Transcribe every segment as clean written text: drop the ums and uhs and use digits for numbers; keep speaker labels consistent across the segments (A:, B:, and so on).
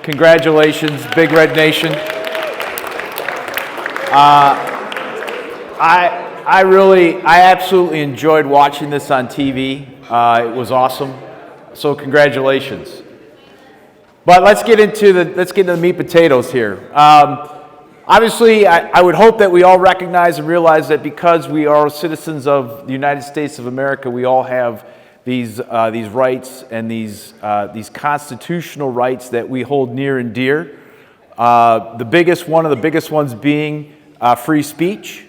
A: Congratulations, Big Red Nation. I absolutely enjoyed watching this on TV. It was awesome. So congratulations. But let's get into the meat and potatoes here. Obviously, I would hope that we all recognize and realize that because we are citizens of the United States of America, we all have these rights and these constitutional rights that we hold near and dear. One of the biggest ones being free speech.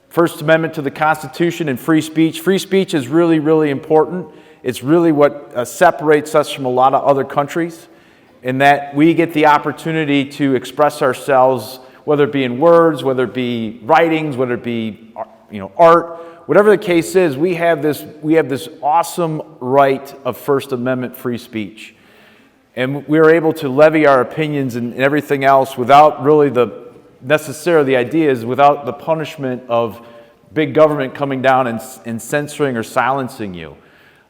A: First Amendment to the Constitution and free speech. Free speech is really, really important. It's really what separates us from a lot of other countries, in that we get the opportunity to express ourselves, whether it be in words, whether it be writings, whether it be art, whatever the case is. We have this awesome right of First Amendment free speech, and we are able to levy our opinions and everything else without really the ideas, without the punishment of big government coming down and censoring or silencing you.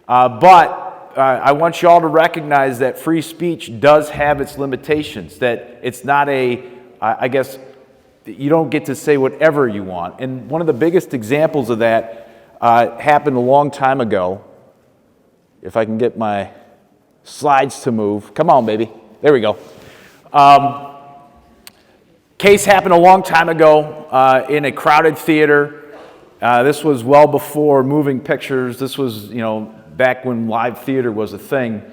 A: But I want you all to recognize that free speech does have its limitations, that it's not I guess, you don't get to say whatever you want. And one of the biggest examples of that happened a long time ago. If I can get my slides to move. Come on, baby. There we go. Case happened a long time ago in a crowded theater. This was well before moving pictures. This was, back when live theater was a thing.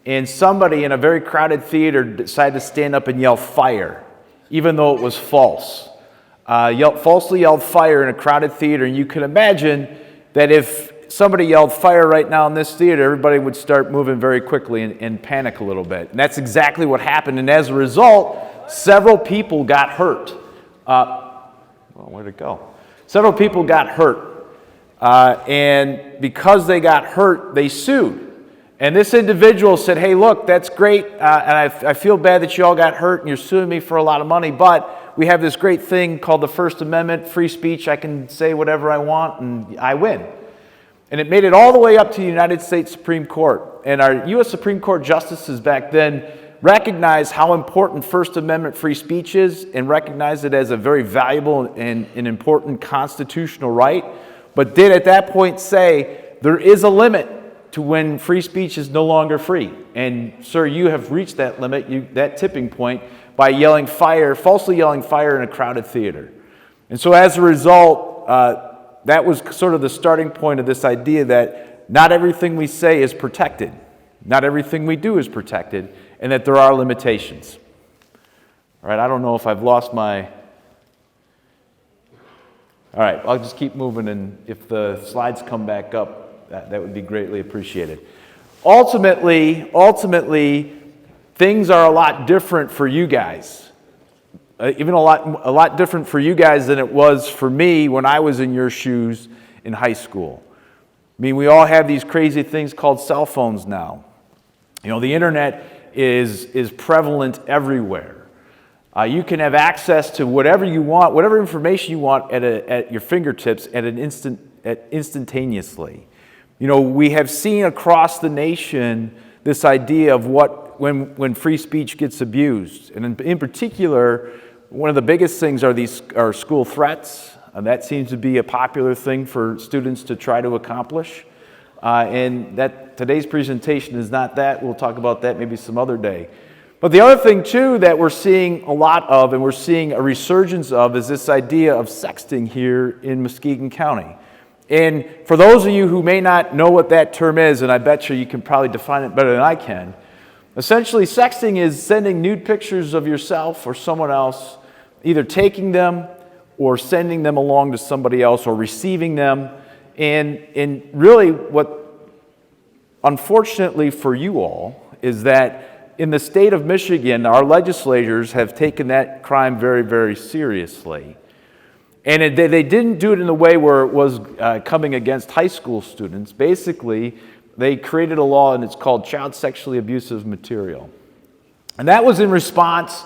A: And somebody in a very crowded theater decided to stand up and yell fire, even though it was false. Falsely yelled fire in a crowded theater. And you can imagine that if somebody yelled fire right now in this theater, everybody would start moving very quickly and panic a little bit. And that's exactly what happened. And as a result, several people got hurt. Where'd it go? Several people got hurt. And because they got hurt, they sued. And this individual said, hey, look, that's great. And I feel bad that you all got hurt and you're suing me for a lot of money. But we have this great thing called the First Amendment, free speech. I can say whatever I want and I win. And it made it all the way up to the United States Supreme Court. And our U.S. Supreme Court justices back then recognized how important First Amendment free speech is and recognized it as a very valuable and an important constitutional right, but did at that point say there is a limit to when free speech is no longer free. And sir, you have reached that limit, that tipping point, by yelling fire, falsely yelling fire in a crowded theater. And so as a result, that was sort of the starting point of this idea that not everything we say is protected. Not everything we do is protected, and that there are limitations. All right, I don't know if I've lost my... All right, I'll just keep moving, and if the slides come back up, that would be greatly appreciated. Ultimately, things are a lot different for you guys. Even a lot different for you guys than it was for me when I was in your shoes in high school. I mean, we all have these crazy things called cell phones now. The internet is prevalent everywhere. You can have access to whatever you want, whatever information you want at your fingertips instantaneously. We have seen across the nation this idea of when free speech gets abused. And in particular, one of the biggest things are school threats. And that seems to be a popular thing for students to try to accomplish. And that today's presentation is not that. We'll talk about that maybe some other day. But the other thing, too, that we're seeing a lot of, and we're seeing a resurgence of, is this idea of sexting here in Muskegon County. And for those of you who may not know what that term is, and I bet you can probably define it better than I can, essentially sexting is sending nude pictures of yourself or someone else, either taking them or sending them along to somebody else or receiving them. And really what, unfortunately for you all, is that in the state of Michigan, our legislators have taken that crime very, very seriously. And they didn't do it in a way where it was coming against high school students. Basically, they created a law, and it's called Child Sexually Abusive Material. And that was in response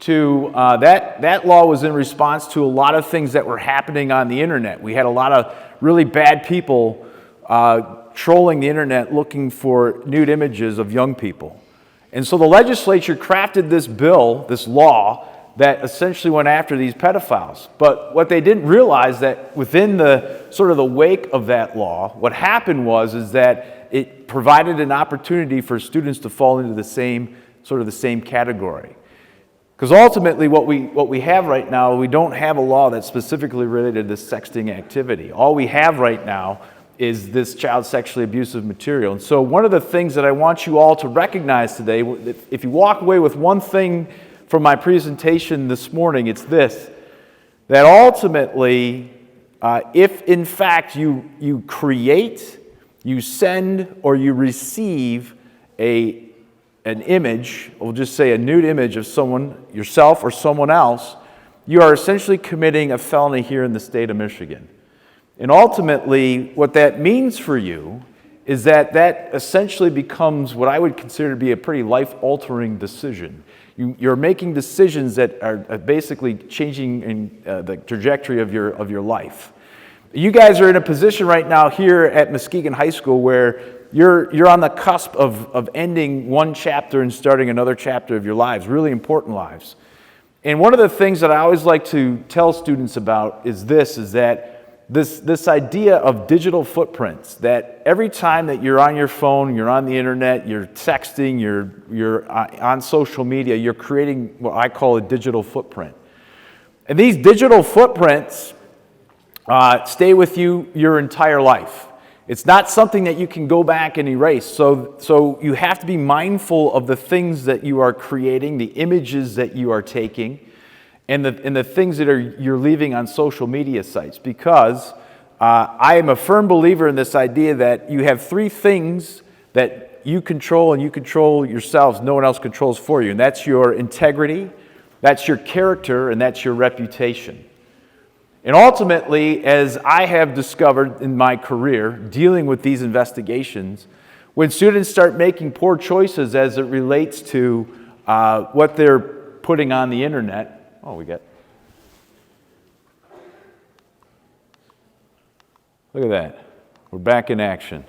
A: to, that law was in response to a lot of things that were happening on the internet. We had a lot of really bad people trolling the internet looking for nude images of young people. And so the legislature crafted this bill, this law, that essentially went after these pedophiles. But what they didn't realize that within the sort of the wake of that law, what happened is that it provided an opportunity for students to fall into the same category. Because ultimately what we have right now, we don't have a law that's specifically related to this sexting activity. All we have right now is this child sexually abusive material. And so one of the things that I want you all to recognize today, if you walk away with one thing from my presentation this morning, it's this: that ultimately, if in fact you create, you send, or you receive an image, we'll just say a nude image of someone, yourself or someone else, you are essentially committing a felony here in the state of Michigan. And ultimately, what that means for you is that essentially becomes what I would consider to be a pretty life-altering decision. You're making decisions that are basically changing the trajectory of your life. You guys are in a position right now here at Muskegon High School where you're on the cusp of ending one chapter and starting another chapter of your lives, really important lives. And one of the things that I always like to tell students about is that this idea of digital footprints, that every time that you're on your phone, you're on the internet, you're texting, you're on social media, you're creating what I call a digital footprint. And these digital footprints stay with you your entire life. It's not something that you can go back and erase. So you have to be mindful of the things that you are creating, the images that you are taking, and the things that you're leaving on social media sites, because I am a firm believer in this idea that you have three things that you control and you control yourselves, no one else controls for you, and that's your integrity, that's your character, and that's your reputation. And ultimately, as I have discovered in my career dealing with these investigations, when students start making poor choices as it relates to what they're putting on the internet, look at that. We're back in action.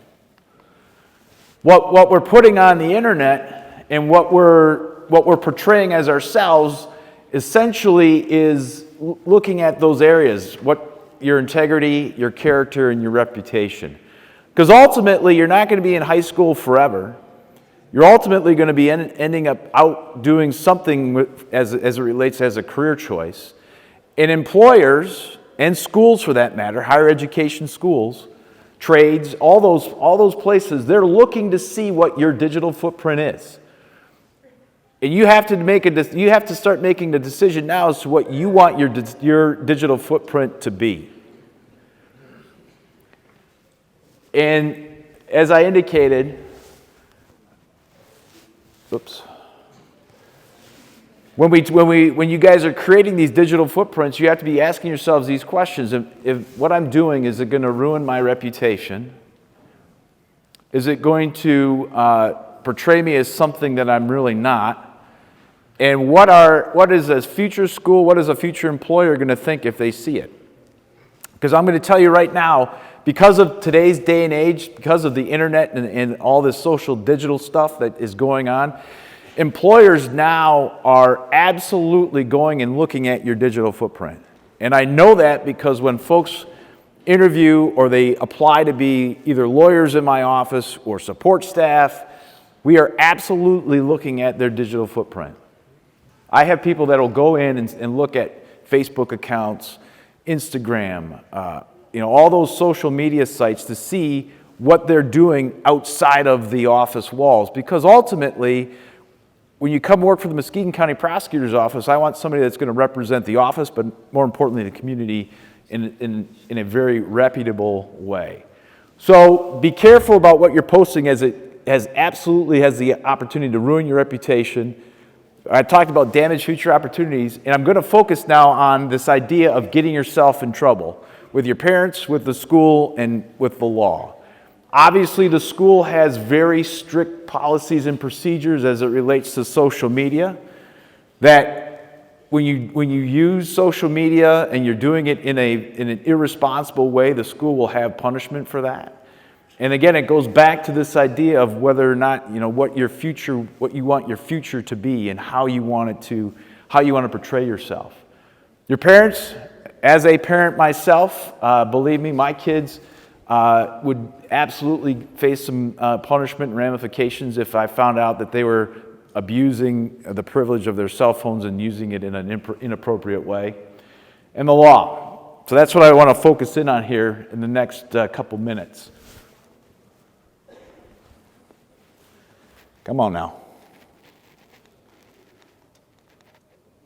A: What we're putting on the internet and what we're portraying as ourselves essentially is looking at those areas, what your integrity, your character, and your reputation. Because ultimately, you're not going to be in high school forever. You're ultimately going to be ending up out doing something as it relates as a career choice. And employers and schools, for that matter, higher education schools, trades, all those places, they're looking to see what your digital footprint is. And you have to start making the decision now as to what you want your digital footprint to be. And as I indicated, when you guys are creating these digital footprints, you have to be asking yourselves these questions. If what I'm doing, is it going to ruin my reputation? Is it going to portray me as something that I'm really not? And what is a future school, what is a future employer going to think if they see it? Because I'm going to tell you right now, because of today's day and age, because of the internet and all this social digital stuff that is going on, employers now are absolutely going and looking at your digital footprint. And I know that because when folks interview or they apply to be either lawyers in my office or support staff, we are absolutely looking at their digital footprint. I have people that will go in and look at Facebook accounts, Instagram, all those social media sites to see what they're doing outside of the office walls. Because ultimately, when you come work for the Muskegon County Prosecutor's Office, I want somebody that's going to represent the office, but more importantly, the community in a very reputable way. So be careful about what you're posting, as it absolutely has the opportunity to ruin your reputation. I talked about damaged future opportunities, and I'm going to focus now on this idea of getting yourself in trouble with your parents, with the school, and with the law. Obviously, the school has very strict policies and procedures as it relates to social media, that when you use social media and you're doing it in an irresponsible way, the school will have punishment for that. And again, it goes back to this idea of whether or not, what you want your future to be and how you want to portray yourself. Your parents, as a parent myself, believe me, my kids would absolutely face some punishment and ramifications if I found out that they were abusing the privilege of their cell phones and using it in an inappropriate way. And the law. So that's what I want to focus in on here in the next couple minutes. Come on now.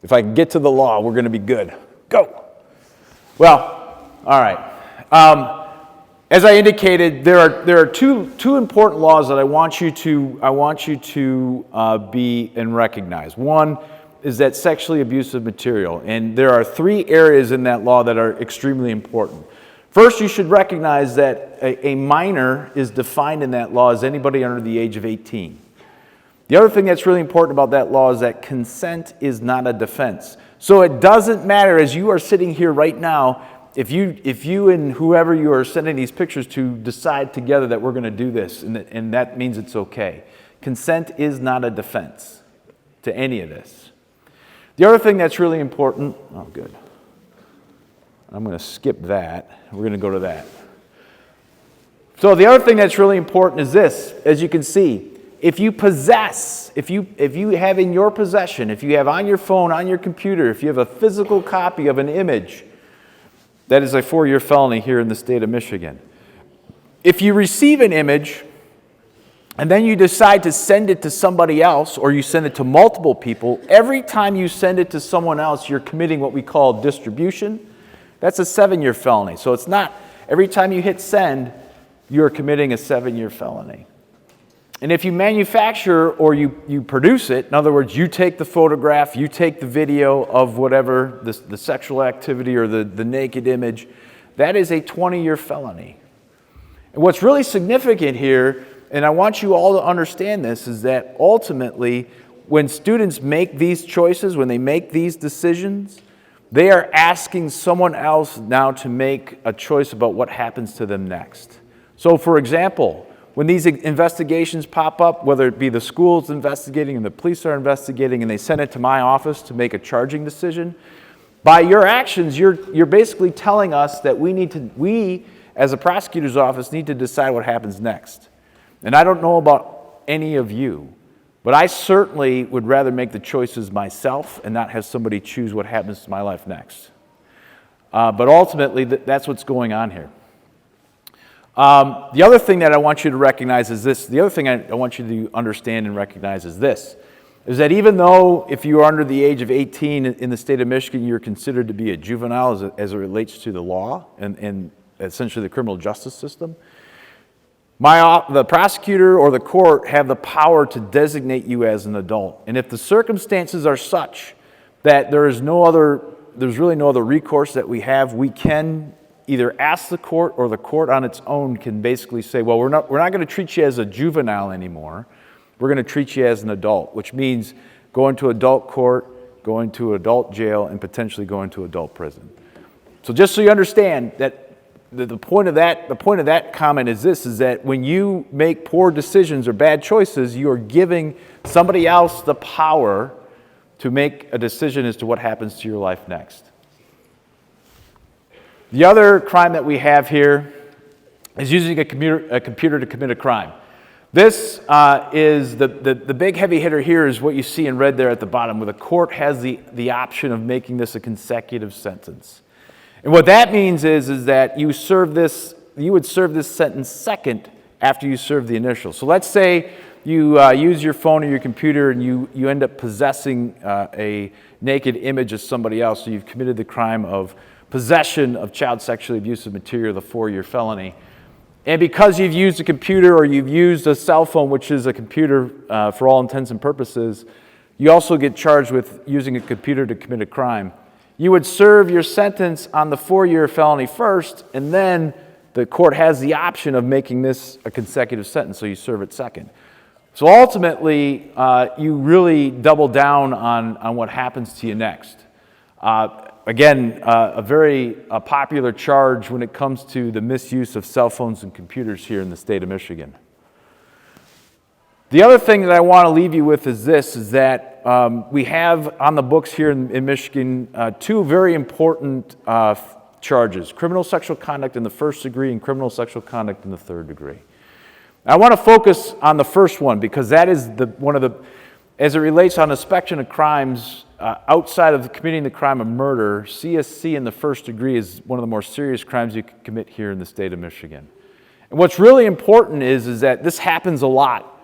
A: If I can get to the law, we're going to be good. Go. Well, all right. As I indicated, there are two important laws that I want you to be and recognize. One is that sexually abusive material, and there are three areas in that law that are extremely important. First, you should recognize that a minor is defined in that law as anybody under the age of 18. The other thing that's really important about that law is that consent is not a defense. So it doesn't matter, as you are sitting here right now, if you and whoever you are sending these pictures to decide together that we're going to do this, and that means it's okay. Consent is not a defense to any of this. The other thing that's really important, oh good, I'm going to skip that. We're going to go to that. So the other thing that's really important is this, as you can see, if you have in your possession, if you have on your phone, on your computer, if you have a physical copy of an image, that is a 4-year felony here in the state of Michigan. If you receive an image and then you decide to send it to somebody else or you send it to multiple people, every time you send it to someone else, you're committing what we call distribution. That's a 7-year felony. So it's not every time you hit send, you're committing a 7-year felony. And if you manufacture or you produce it, in other words, you take the photograph, you take the video of whatever, the sexual activity or the naked image, that is a 20-year felony. And what's really significant here, and I want you all to understand this, is that ultimately, when students make these choices, when they make these decisions, they are asking someone else now to make a choice about what happens to them next. So, for example, when these investigations pop up, whether it be the school's investigating and the police are investigating and they send it to my office to make a charging decision, by your actions, you're basically telling us that we as a prosecutor's office need to decide what happens next. And I don't know about any of you, but I certainly would rather make the choices myself and not have somebody choose what happens to my life next. But ultimately, that's what's going on here. The other thing that I want you to recognize is this. The other thing I want you to understand and recognize is this, is that even though if you are under the age of 18 in the state of Michigan, you're considered to be a juvenile as it relates to the law and essentially the criminal justice system, the prosecutor or the court have the power to designate you as an adult. And if the circumstances are such that there's really no other recourse that we have, we can either ask the court or the court on its own can basically say, well, we're not going to treat you as a juvenile anymore. We're going to treat you as an adult, which means going to adult court, going to adult jail, and potentially going to adult prison. So just so you understand that the point of that comment is this, is that when you make poor decisions or bad choices, you are giving somebody else the power to make a decision as to what happens to your life next. The other crime that we have here is using a computer to commit a crime. This is the big heavy hitter here is what you see in red there at the bottom, where the court has the option of making this a consecutive sentence. And what that means is that you would serve this sentence second after you serve the initial. So let's say you use your phone or your computer and you end up possessing a naked image of somebody else, so you've committed the crime of possession of child sexually abusive material, the 4-year felony. And because you've used a computer or you've used a cell phone, which is a computer for all intents and purposes, you also get charged with using a computer to commit a crime. You would serve your sentence on the 4-year felony first, and then the court has the option of making this a consecutive sentence, so you serve it second. So ultimately, you really double down on what happens to you next. Again, a very popular charge when it comes to the misuse of cell phones and computers here in the state of Michigan. The other thing that I want to leave you with is this, is that we have on the books here in Michigan two very important charges: criminal sexual conduct in the first degree and criminal sexual conduct in the third degree. I want to focus on the first one because that is one of the, as it relates on the spectrum of crimes, outside of committing the crime of murder, CSC in the first degree is one of the more serious crimes you can commit here in the state of Michigan. And what's really important is that this happens a lot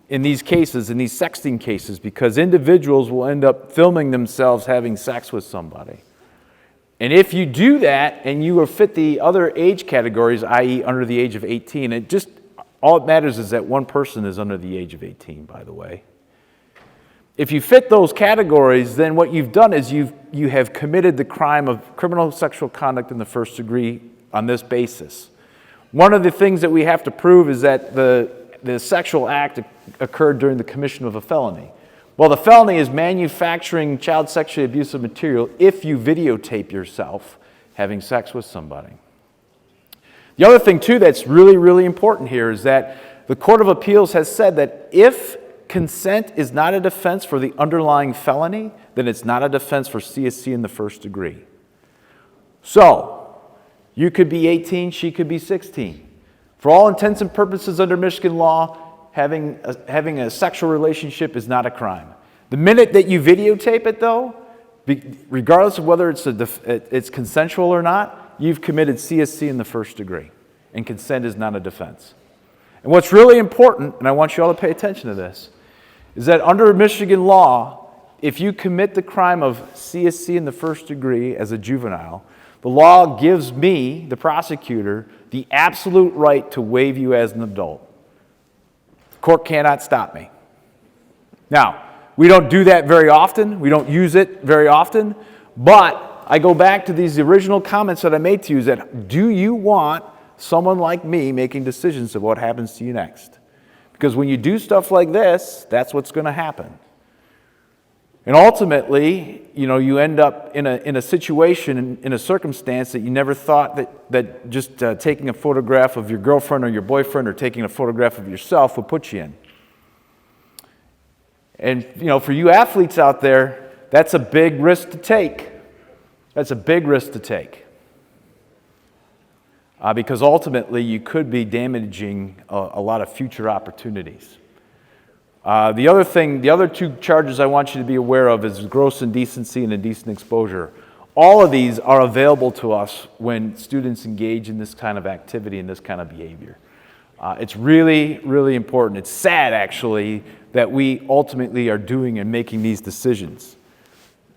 A: in these cases, in these sexting cases, because individuals will end up filming themselves having sex with somebody. And if you do that and you fit the other age categories, i.e. under the age of 18, all it matters is that one person is under the age of 18, by the way. If you fit those categories, then what you've done is you have committed the crime of criminal sexual conduct in the first degree on this basis. One of the things that we have to prove is that the sexual act occurred during the commission of a felony. Well, the felony is manufacturing child sexually abusive material if you videotape yourself having sex with somebody. The other thing, too, that's really, really important here is that the Court of Appeals has said that if consent is not a defense for the underlying felony, then it's not a defense for CSC in the first degree. So, you could be 18, she could be 16. For all intents and purposes under Michigan law, having a sexual relationship is not a crime. The minute that you videotape it, though, regardless of whether it's consensual or not, you've committed CSC in the first degree, and consent is not a defense. And what's really important, and I want you all to pay attention to this, is that under Michigan law, if you commit the crime of CSC in the first degree as a juvenile, the law gives me, the prosecutor, the absolute right to waive you as an adult. The court cannot stop me. Now, we don't do that very often. We don't use it very often. But I go back to these original comments that I made to you, is that do you want someone like me making decisions of what happens to you next? Because when you do stuff like this, that's what's going to happen. And ultimately, you end up in a situation, in a circumstance that you never thought that just taking a photograph of your girlfriend or your boyfriend or taking a photograph of yourself would put you in. And, for you athletes out there, that's a big risk to take. That's a big risk to take. Because ultimately, you could be damaging a lot of future opportunities. The other two charges I want you to be aware of is gross indecency and indecent exposure. All of these are available to us when students engage in this kind of activity and this kind of behavior. It's really, really important. It's sad, actually, that we ultimately are doing and making these decisions.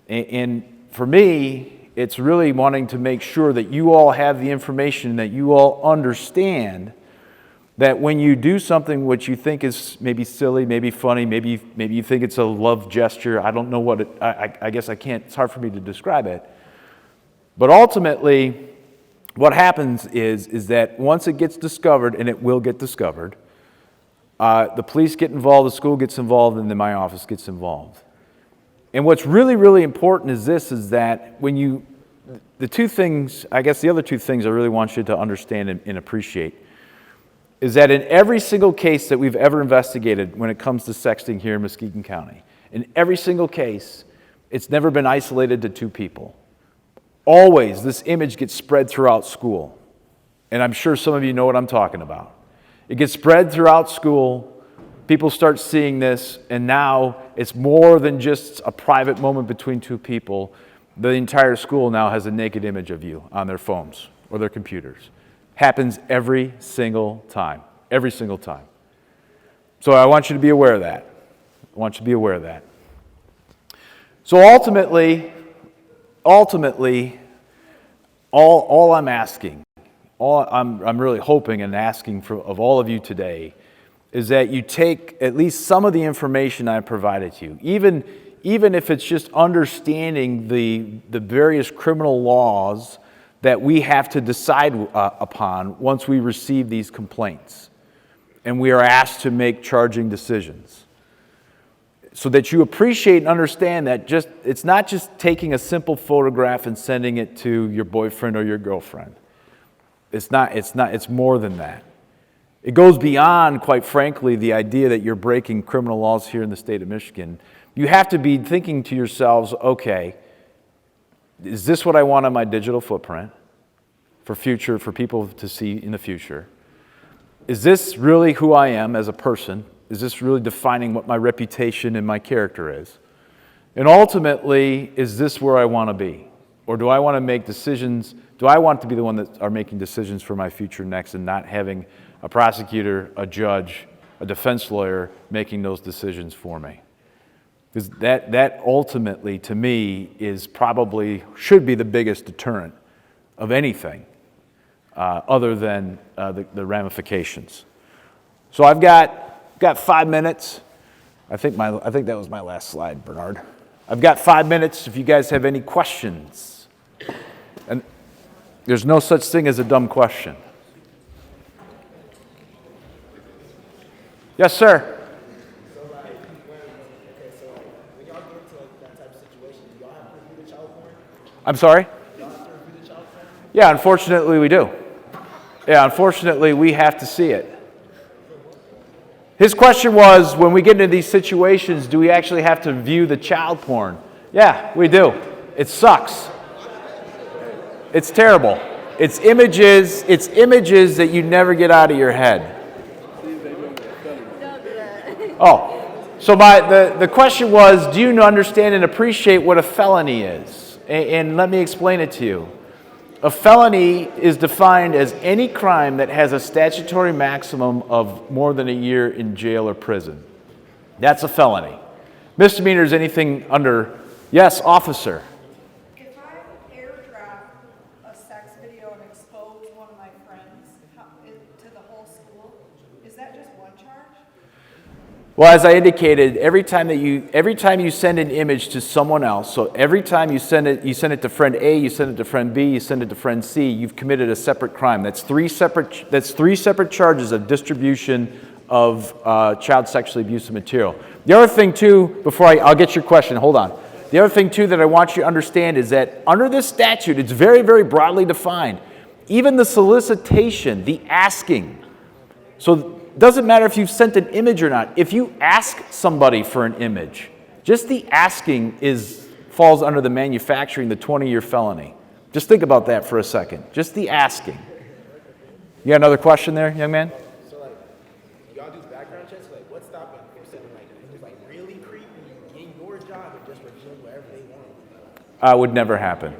A: And for me, it's really wanting to make sure that you all have the information, that you all understand that when you do something which you think is maybe silly, maybe funny, maybe you think it's a love gesture, I don't know what I guess I can't, it's hard for me to describe it. But ultimately, what happens is that once it gets discovered, and it will get discovered, the police get involved, the school gets involved, and then my office gets involved. And what's really, really important is that when the two things, I guess the other two things I really want you to understand and appreciate is that in every single case that we've ever investigated when it comes to sexting here in Muskegon County, in every single case, it's never been isolated to two people. Always, this image gets spread throughout school. And I'm sure some of you know what I'm talking about. It gets spread throughout school. People start seeing this, and now it's more than just a private moment between two people. The entire school now has a naked image of you on their phones or their computers. Happens every single time. Every single time. So I want you to be aware of that. I want you to be aware of that. So ultimately, all I'm asking, I'm really hoping and asking of all of you today is that you take at least some of the information I provided to you, even if it's just understanding the various criminal laws that we have to decide upon once we receive these complaints and we are asked to make charging decisions. so that you appreciate and understand that it's not just taking a simple photograph and sending it to your boyfriend or your girlfriend. It's more than that. It goes beyond, quite frankly, the idea that you're breaking criminal laws here in the state of Michigan. You have to be thinking to yourselves, okay, is this what I want on my digital footprint for people to see in the future? Is this really who I am as a person? Is this really defining what my reputation and my character is? And ultimately, is this where I want to be? Or do I want to make decisions? Do I want to be the one that are making decisions for my future next and not having a prosecutor, a judge, a defense lawyer making those decisions for me? Because that ultimately, to me, should be the biggest deterrent of anything other than the ramifications. So I've got 5 minutes. I think that was my last slide, Bernard. I've got 5 minutes if you guys have any questions. And there's no such thing as a dumb question. Yes, sir.
B: When y'all get into that type of situation, do y'all have to review the child porn?
A: I'm sorry?
B: Y'all have to review the child porn?
A: Yeah, unfortunately we do. Yeah, unfortunately we have to see it. His question was, when we get into these situations, do we actually have to view the child porn? Yeah, we do. It sucks. It's terrible. It's images that you never get out of your head. Oh, so the question was, do you understand and appreciate what a felony is? And let me explain it to you. A felony is defined as any crime that has a statutory maximum of more than a year in jail or prison. That's a felony. Misdemeanor is anything under, yes, officer.
C: If I airdrop a sex video and expose one of my friends to the whole school, is that just one charge?
A: Well, as I indicated, every time you send an image to someone else, so every time you send it to friend A, you send it to friend B, you send it to friend C, you've committed a separate crime. That's three separate charges of distribution of child sexually abusive material. The other thing too, I'll get your question, hold on. The other thing too that I want you to understand is that under this statute, it's very, very broadly defined. Even the solicitation, the asking. So it doesn't matter if you've sent an image or not. If you ask somebody for an image, just the asking falls under the manufacturing, the 20-year felony. Just think about that for a second. Just the asking. You got another question there, young man?
B: So y'all do background checks? What's stopping from sending images really creepy in your job and just reviewing whatever they want?
A: Would never happen.